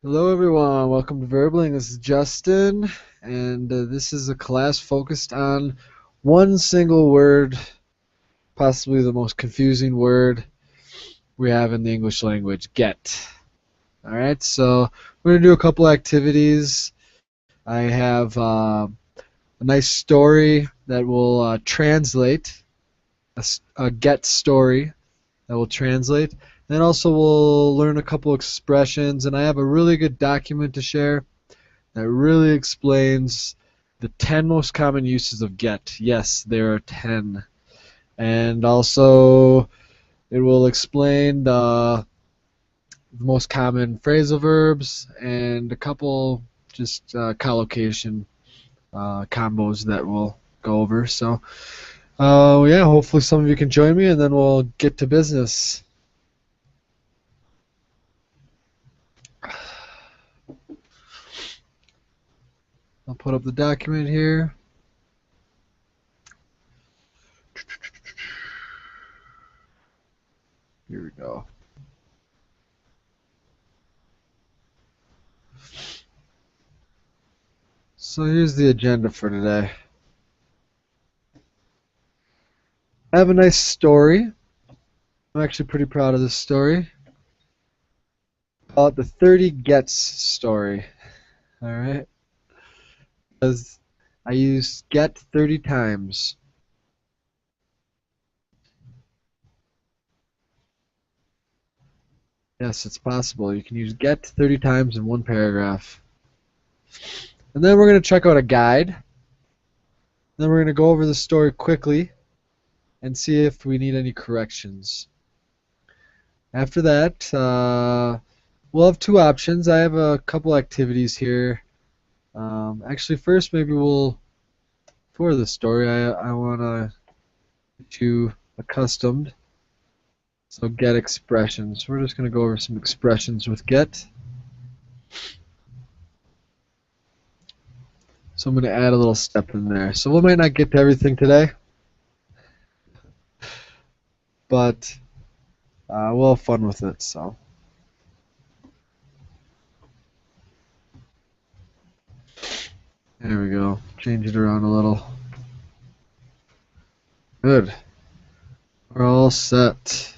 Hello, everyone. Welcome to Verbling. This is Justin, and this is a class focused on one single word, possibly the most confusing word we have in the English language, get. All right, so we're going to do a couple activities. I have a nice story that will translate, a get story that will translate. And also we'll learn a couple expressions, and I have a really good document to share that really explains the 10 most common uses of get. Yes, there are 10. And also, it will explain the most common phrasal verbs and a couple just collocation combos that we'll go over. So, yeah, hopefully some of you can join me, and then we'll get to business. I'll put up the document here. Here we go. So here's the agenda for today. I have a nice story. I'm actually pretty proud of this story. Call it the 30 gets story. All right. Because I used get 30 times. Yes, it's possible. You can use get 30 times in one paragraph. And then we're going to check out a guide. Then we're going to go over the story quickly and see if we need any corrections. After that, we'll have two options. I have a couple activities here. Actually, first, maybe for the story, I want to get you accustomed. So get expressions. We're just going to go over some expressions with get. So I'm going to add a little step in there. So we might not get to everything today, but we'll have fun with it. So there we go. Change it around a little. Good. We're all set.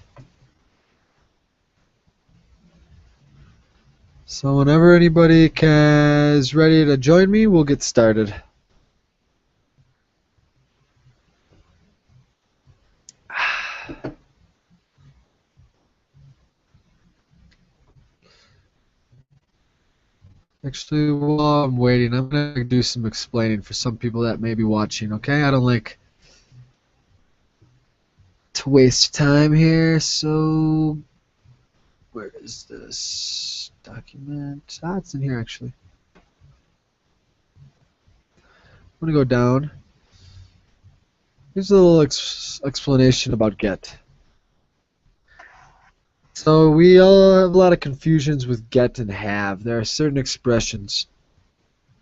So whenever anybody is ready to join me, we'll get started. Actually, while I'm waiting, I'm going to do some explaining for some people that may be watching, okay? I don't like to waste time here, so where is this document? Ah, it's in here actually. I'm going to go down. Here's a little explanation about get. So we all have a lot of confusions with get and have. There are certain expressions.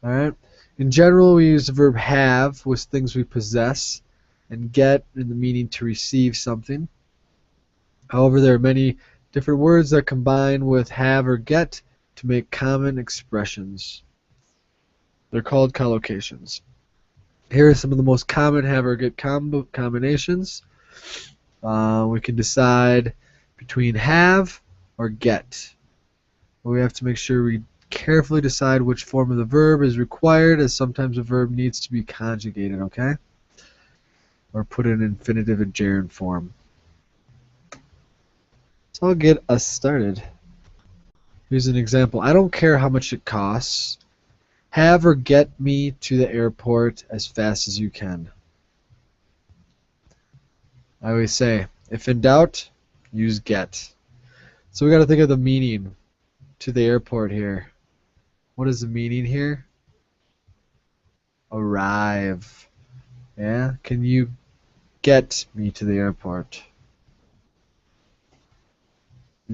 All right. In general, we use the verb have with things we possess, and get in the meaning to receive something. However, there are many different words that combine with have or get to make common expressions. They're called collocations. Here are some of the most common have or get combinations. We can decide between have or get. We have to make sure we carefully decide which form of the verb is required, as sometimes a verb needs to be conjugated, okay? Or put in infinitive and gerund form. So I'll get us started. Here's an example. I don't care how much it costs. Have or get me to the airport as fast as you can. I always say, if in doubt, use get. So we got to think of the meaning to the airport here. What is the meaning here? Arrive. Yeah? Can you get me to the airport?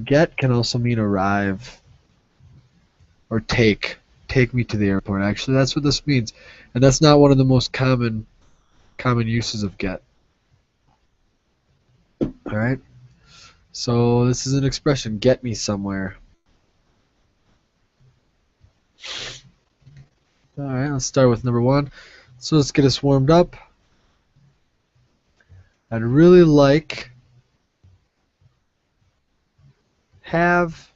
Get can also mean arrive or take. Take me to the airport. Actually, that's what this means. And that's not one of the most common uses of get. All right? So this is an expression, get me somewhere. let's start with number 1. So let's get us warmed up. I'd really like have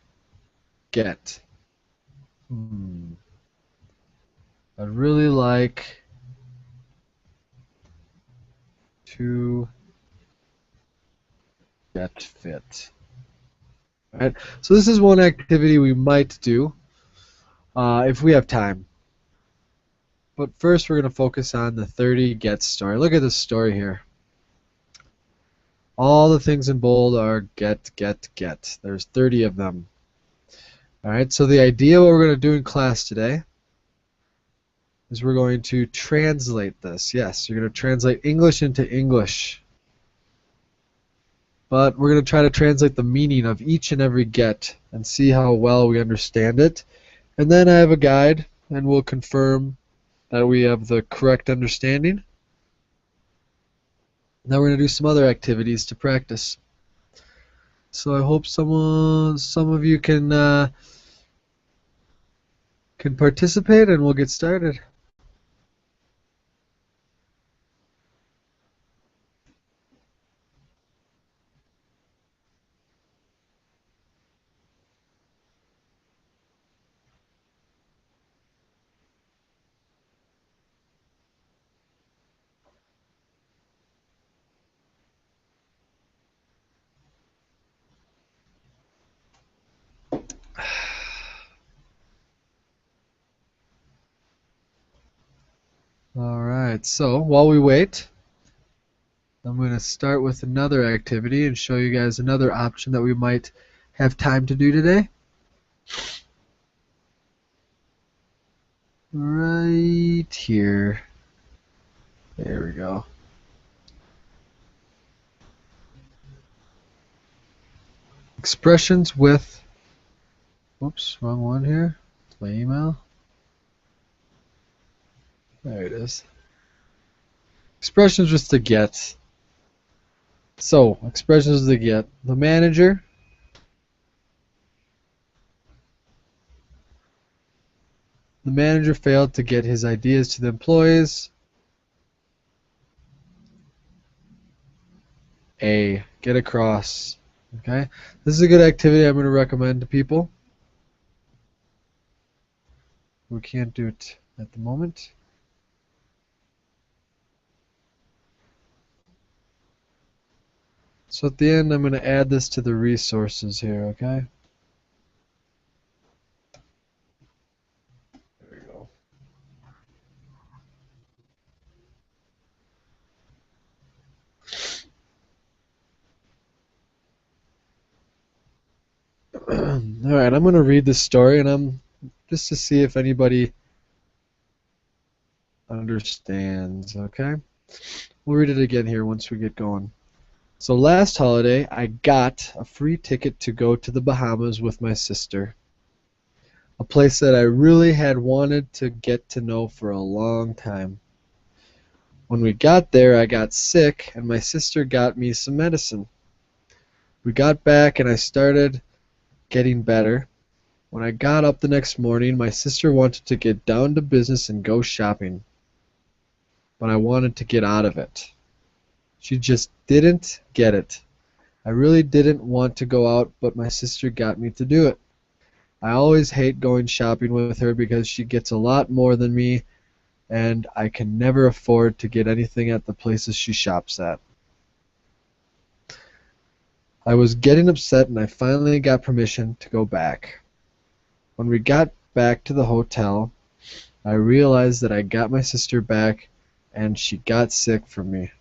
get. I'd really like to get fit. All right. So this is one activity we might do if we have time. But first we're going to focus on the 30 get story. Look at this story here. All the things in bold are get, get, get. There's 30 of them. Alright, so the idea what we're going to do in class today is we're going to translate this. Yes, you're going to translate English into English. But we're going to try to translate the meaning of each and every get and see how well we understand it. And then I have a guide, and we'll confirm that we have the correct understanding. Now we're going to do some other activities to practice. So I hope some of you can participate, and we'll get started. Alright, so while we wait, I'm going to start with another activity and show you guys another option that we might have time to do today. Right here. There we go. Expressions with, whoops, wrong one here. It's my email. There it is. Expressions with the get. So, expressions with the get. The manager failed to get his ideas to the employees. A. Get across. Okay? This is a good activity I'm going to recommend to people. We can't do it at the moment. So at the end, I'm going to add this to the resources here, okay? There we go. Alright, I'm going to read this story, and I'm just to see if anybody understands, okay? We'll read it again here once we get going. So last holiday, I got a free ticket to go to the Bahamas with my sister, a place that I really had wanted to get to know for a long time. When we got there, I got sick, and my sister got me some medicine. We got back, and I started getting better. When I got up the next morning, my sister wanted to get down to business and go shopping, but I wanted to get out of it. She just didn't get it. I really didn't want to go out, but my sister got me to do it. I always hate going shopping with her because she gets a lot more than me, and I can never afford to get anything at the places she shops at. I was getting upset, and I finally got permission to go back. When we got back to the hotel, I realized that I got my sister back, and she got sick from me.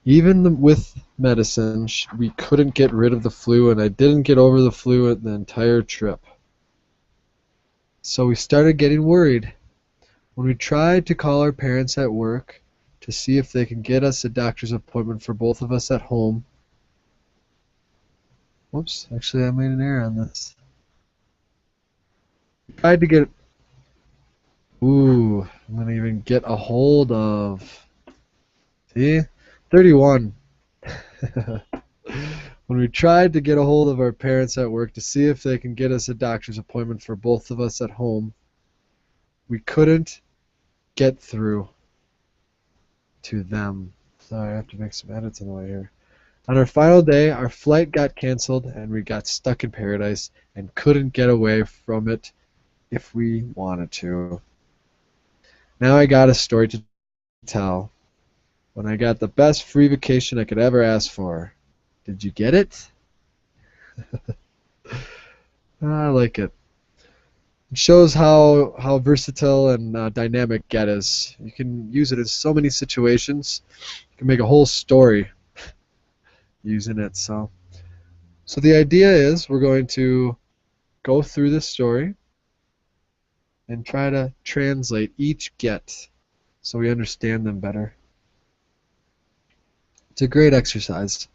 Even with medicine, we couldn't get rid of the flu, and I didn't get over the flu the entire trip. So we started getting worried. When we tried to call our parents at work to see if they can get us a doctor's appointment for both of us at home. Whoops, actually I made an error on this. We tried to get... Ooh, I'm going to even get a hold of... See? 31. When we tried to get a hold of our parents at work to see if they can get us a doctor's appointment for both of us at home, we couldn't get through to them. Sorry, I have to make some edits on the way here. On our final day, our flight got canceled and we got stuck in paradise and couldn't get away from it if we wanted to. Now I got a story to tell. When I got the best free vacation I could ever ask for. Did you get it? I like it. It shows how versatile and dynamic Get is. You can use it in so many situations. You can make a whole story using it. So the idea is we're going to go through this story and try to translate each get so we understand them better. It's a great exercise.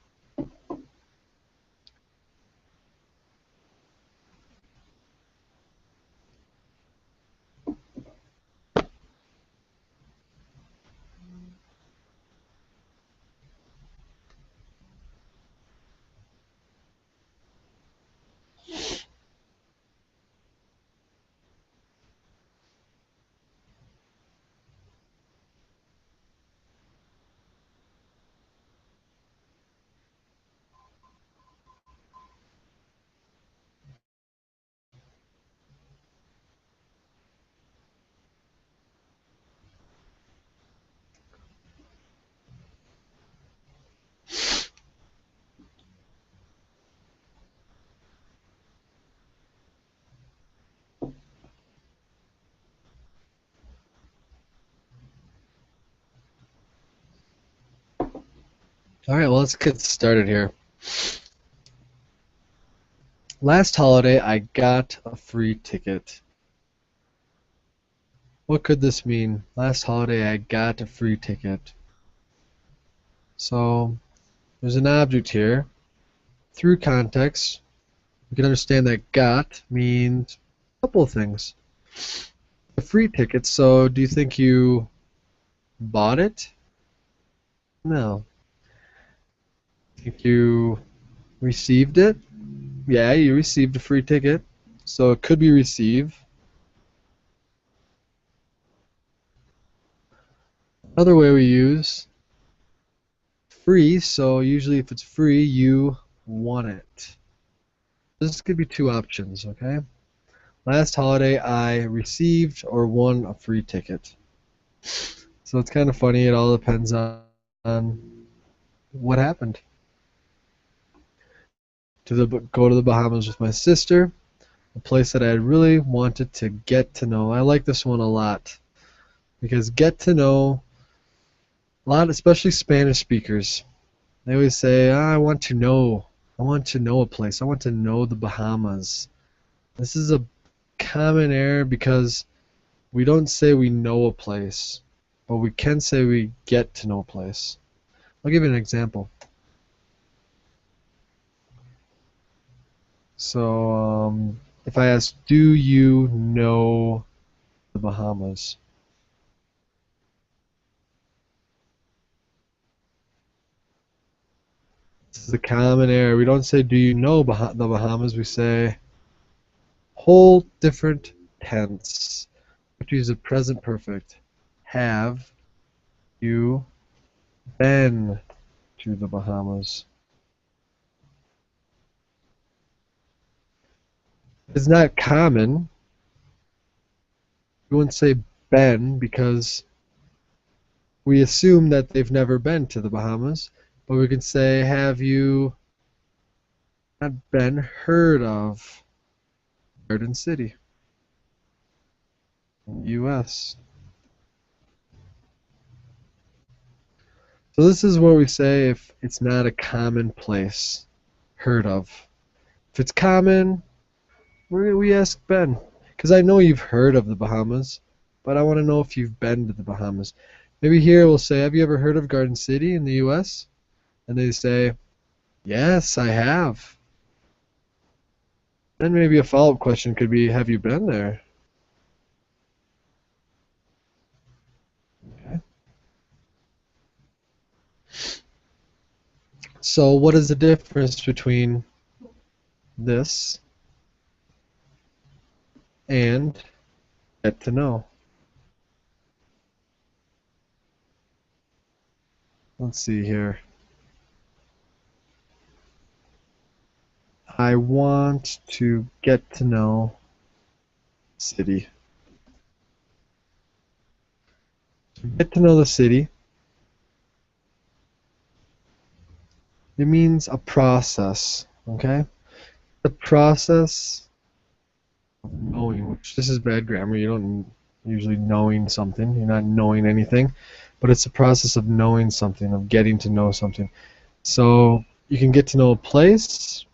All right, well, let's get started here. Last holiday, I got a free ticket. What could this mean? Last holiday, I got a free ticket. So, there's an object here. Through context, we can understand that got means a couple of things. A free ticket, so do you think you bought it? No. Think you received it? Yeah, you received a free ticket. So it could be receive. Another way we use free, so usually if it's free, you want it. This could be two options, okay? Last holiday, I received or won a free ticket. So it's kind of funny. It all depends on what happened. Go to the Bahamas with my sister, a place that I really wanted to get to know. I like this one a lot because get to know a lot, especially Spanish speakers. They always say, I want to know. I want to know a place. I want to know the Bahamas. This is a common error because we don't say we know a place, but we can say we get to know a place. I'll give you an example. So, if I ask, do you know the Bahamas? This is a common error. We don't say, do you know the Bahamas? We say, whole different tense. We have to use the present perfect. Have you been to the Bahamas? It's not common. We wouldn't say been because we assume that they've never been to the Bahamas, but we can say, have you not been heard of Garden City, U.S.? So this is where we say if it's not a common place, heard of. If it's common, we ask Ben, because I know you've heard of the Bahamas, but I want to know if you've been to the Bahamas. Maybe here we'll say, have you ever heard of Garden City in the U.S.? And they say, yes, I have. Then maybe a follow-up question could be, have you been there? Okay. So what is the difference between this and get to know? let's see here. I want to get to know city. Get to know the city. It means a process, okay? The process of knowing, which this is bad grammar. You don't usually knowing something. You're not knowing anything, but it's the process of knowing something, of getting to know something. So you can get to know a place.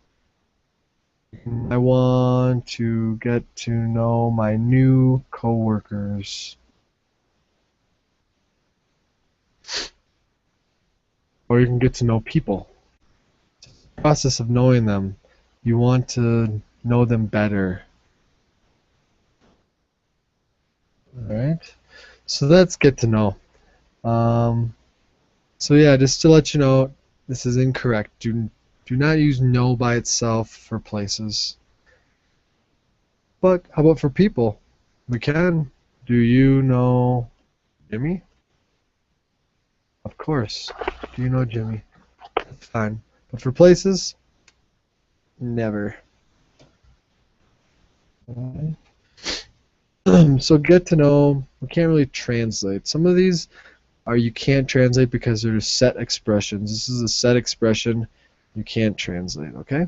I want to get to know my new coworkers. Or you can get to know people. The process of knowing them. You want to know them better. Alright? So that's get to know. Um, so yeah, just to let you know, this is incorrect. Do not use know by itself for places. But how about for people? We can. Do you know Jimmy? Of course. Do you know Jimmy? That's fine. But for places, never. Alright. So get to know, we can't really translate. Some of these are you can't translate because they're set expressions. This is a set expression you can't translate, okay?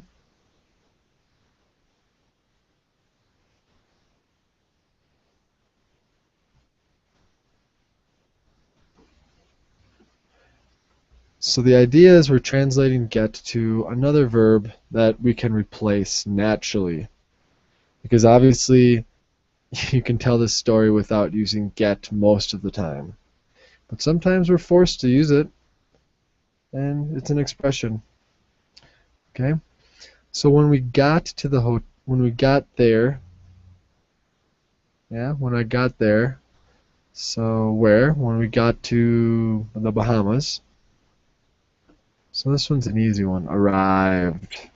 So the idea is we're translating get to another verb that we can replace naturally. Because obviously you can tell this story without using get most of the time. But sometimes we're forced to use it, and it's an expression. Okay? So when we got to when we got there, yeah, when I got there, so where? When we got to the Bahamas. So this one's an easy one. Arrived.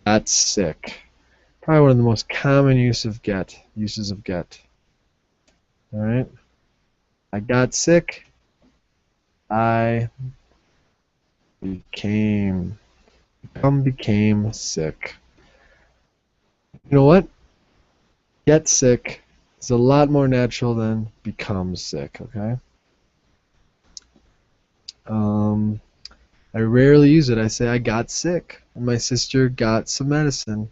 Got sick. Probably one of the most common uses of get. Alright? I got sick. I became sick. You know what? Get sick is a lot more natural than become sick, okay? Um, I rarely use it. I say I got sick, and my sister got some medicine.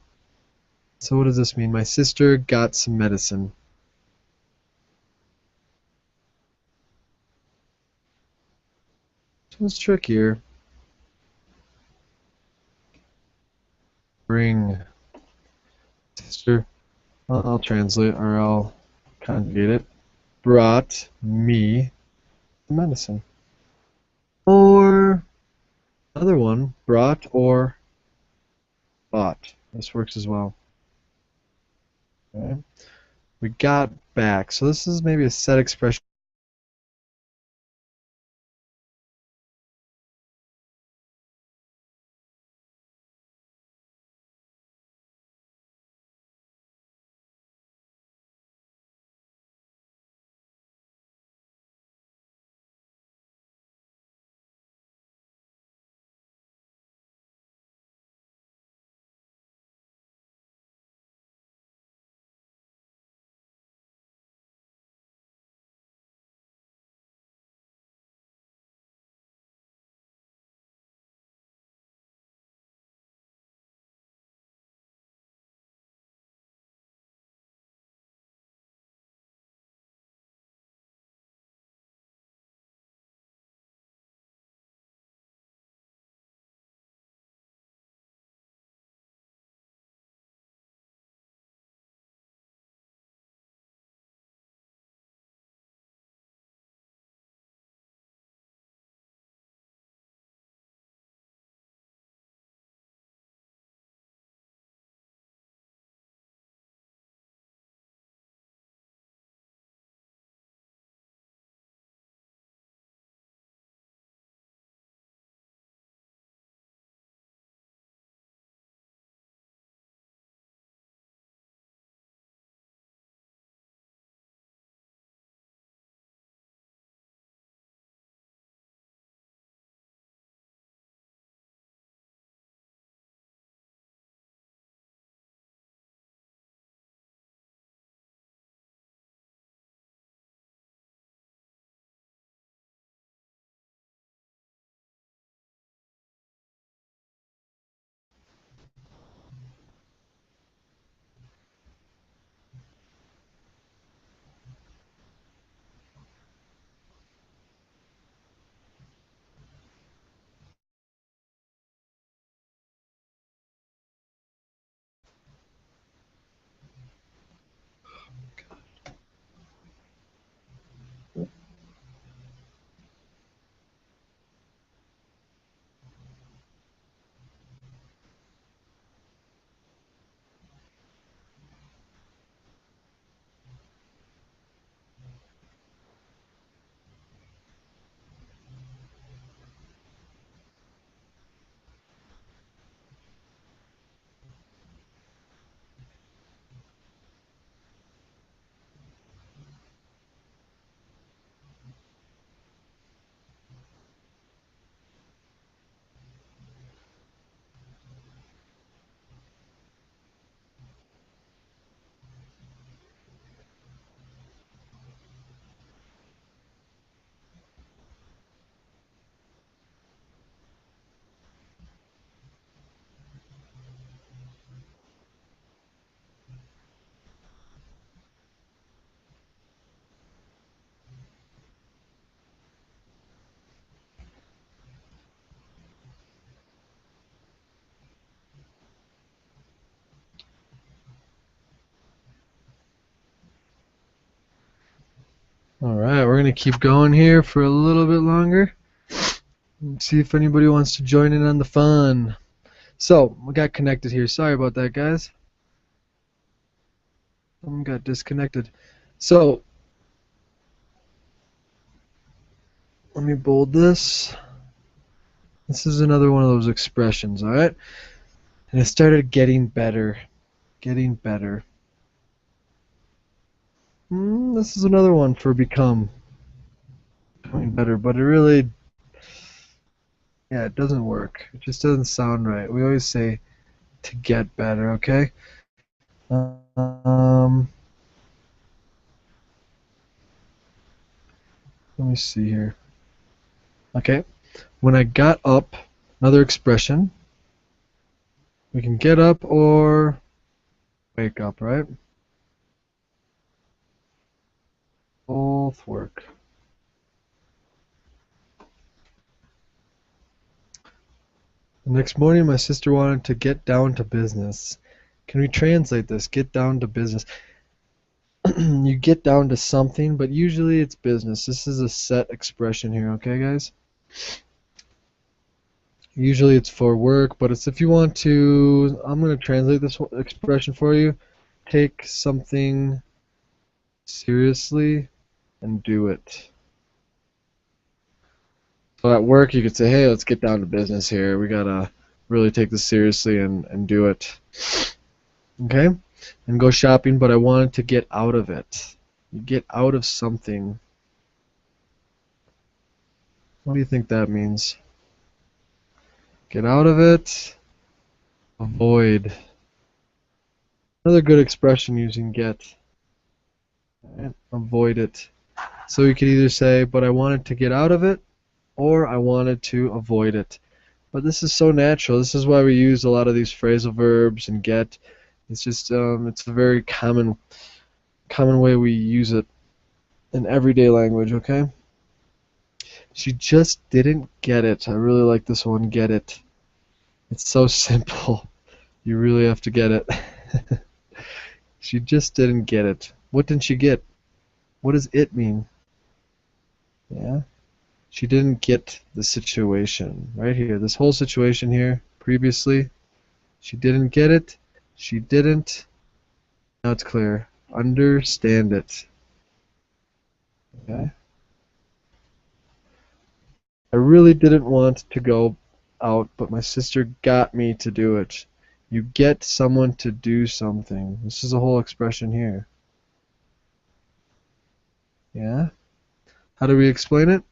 So what does this mean? My sister got some medicine. This one's trickier. Bring. Sister. I'll translate or I'll conjugate it. Brought me the medicine. Or another one, brought or bought. This works as well. Okay. We got back. So this is maybe a set expression. Alright, we're going to keep going here for a little bit longer. See if anybody wants to join in on the fun. So, we got connected here. Sorry about that, guys. Someone got disconnected. So, let me bold this. This is another one of those expressions, alright? And it started getting better. Getting better. This is another one for become. Becoming better, but it really, yeah, it doesn't work. It just doesn't sound right. We always say to get better, okay? Let me see here. Okay, when I got up, another expression. We can get up or wake up, right? Both work. The next morning, my sister wanted to get down to business. Can we translate this? Get down to business. You get down to something, but usually it's business. This is a set expression here, okay, guys? Usually it's for work, but it's if you want to, I'm going to translate this expression for you. Take something seriously and do it. So at work you could say, hey, let's get down to business here. We got to really take this seriously and do it. Okay? And go shopping, but I wanted to get out of it. You get out of something. What do you think that means? Get out of it. Avoid. Another good expression using get. Right? Avoid it. So you could either say, but I wanted to get out of it, or I wanted to avoid it. But this is so natural. This is why we use a lot of these phrasal verbs and get. It's just it's a very common way we use it in everyday language, okay? She just didn't get it. I really like this one, get it. It's so simple. You really have to get it. She just didn't get it. What didn't she get? What does it mean? Yeah? She didn't get the situation. Right here. This whole situation here, previously. She didn't get it. She didn't. Now it's clear. Understand it. Okay? I really didn't want to go out, but my sister got me to do it. You get someone to do something. This is a whole expression here. Yeah? How do we explain it?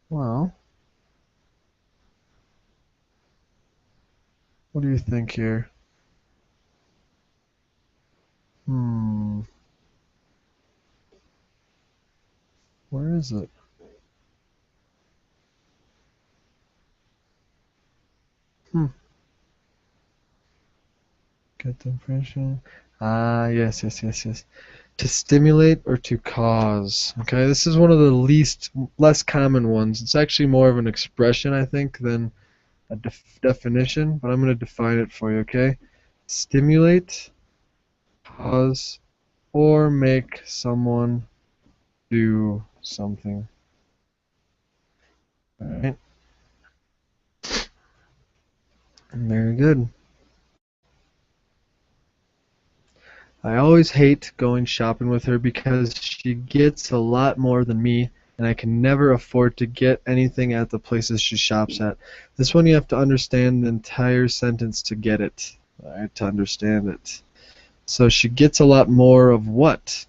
Well, what do you think here? Where is it? Get the impression. Ah, yes. To stimulate or to cause. Okay, this is one of the less common ones. It's actually more of an expression, I think, than a definition, but I'm going to define it for you, okay? Stimulate cause or make someone do something. Alright. Very good. I always hate going shopping with her because she gets a lot more than me, and I can never afford to get anything at the places she shops at. This one you have to understand the entire sentence to get it. Alright, to understand it. So she gets a lot more of what?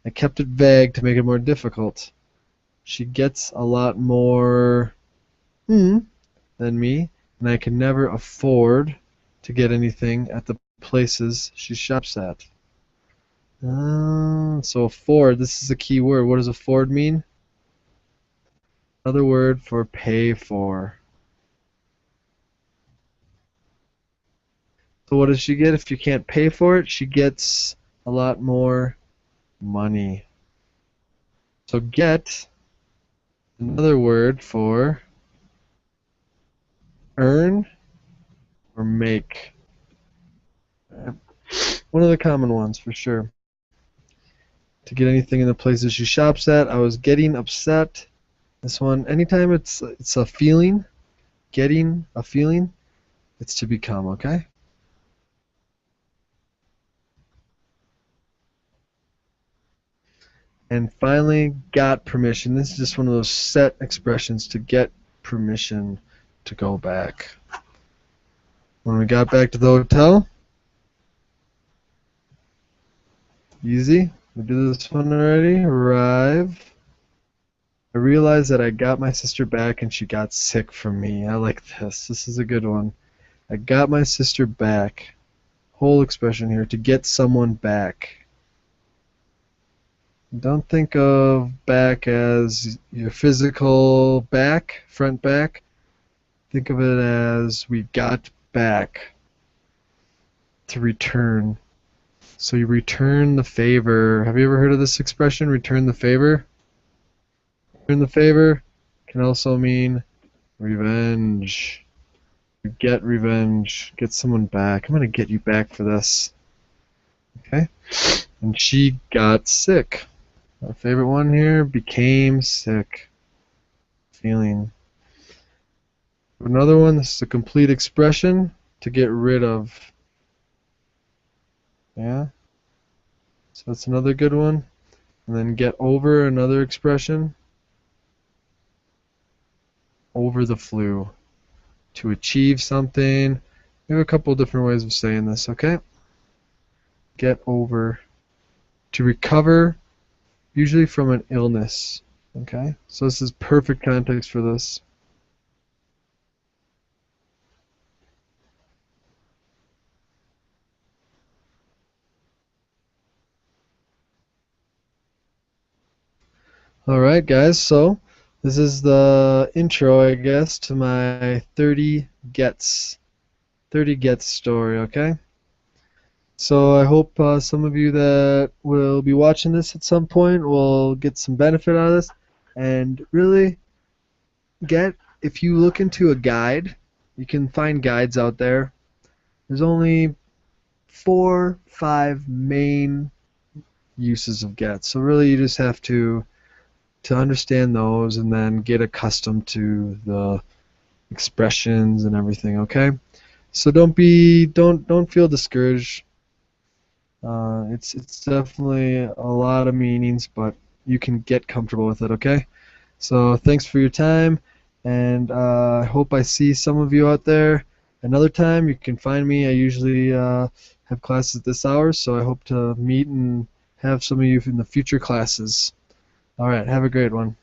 I kept it vague to make it more difficult. She gets a lot more than me, and I can never afford to get anything at the places she shops at. So afford, this is a key word. What does afford mean? Another word for pay for. So what does she get if you can't pay for it? She gets a lot more money. So get, another word for earn or make. One of the common ones for sure. To get anything in the places she shops at. I was getting upset. This one, anytime it's a feeling, getting a feeling, it's to become, okay? And finally, got permission. This is just one of those set expressions to get permission to go back. When we got back to the hotel, easy. We did this one already. Arrive. I realized that I got my sister back and she got sick from me. I like this. This is a good one. I got my sister back. Whole expression here, to get someone back. Don't think of back as your physical back, front back. Think of it as we got back. To return. So you return the favor. Have you ever heard of this expression, return the favor? Return the favor can also mean revenge. You get revenge. Get someone back. I'm going to get you back for this. Okay? And she got sick. Our favorite one here, became sick. Feeling. Another one, this is a complete expression, to get rid of. Yeah? So that's another good one. And then get over, another expression. Over the flu. To achieve something. We have a couple different ways of saying this, okay? Get over. To recover, usually from an illness. Okay? So this is perfect context for this. Alright guys, so this is the intro, I guess, to my 30 gets story, okay? So I hope some of you that will be watching this at some point will get some benefit out of this, and really if you look into a guide, you can find guides out there. There's only 4-5 main uses of get. So really you just have to understand those and then get accustomed to the expressions and everything, okay? So don't feel discouraged. It's definitely a lot of meanings, but you can get comfortable with it, okay? So thanks for your time, and I hope I see some of you out there another time. You can find me. I usually have classes at this hour, so I hope to meet and have some of you in the future classes. All right, have a great one.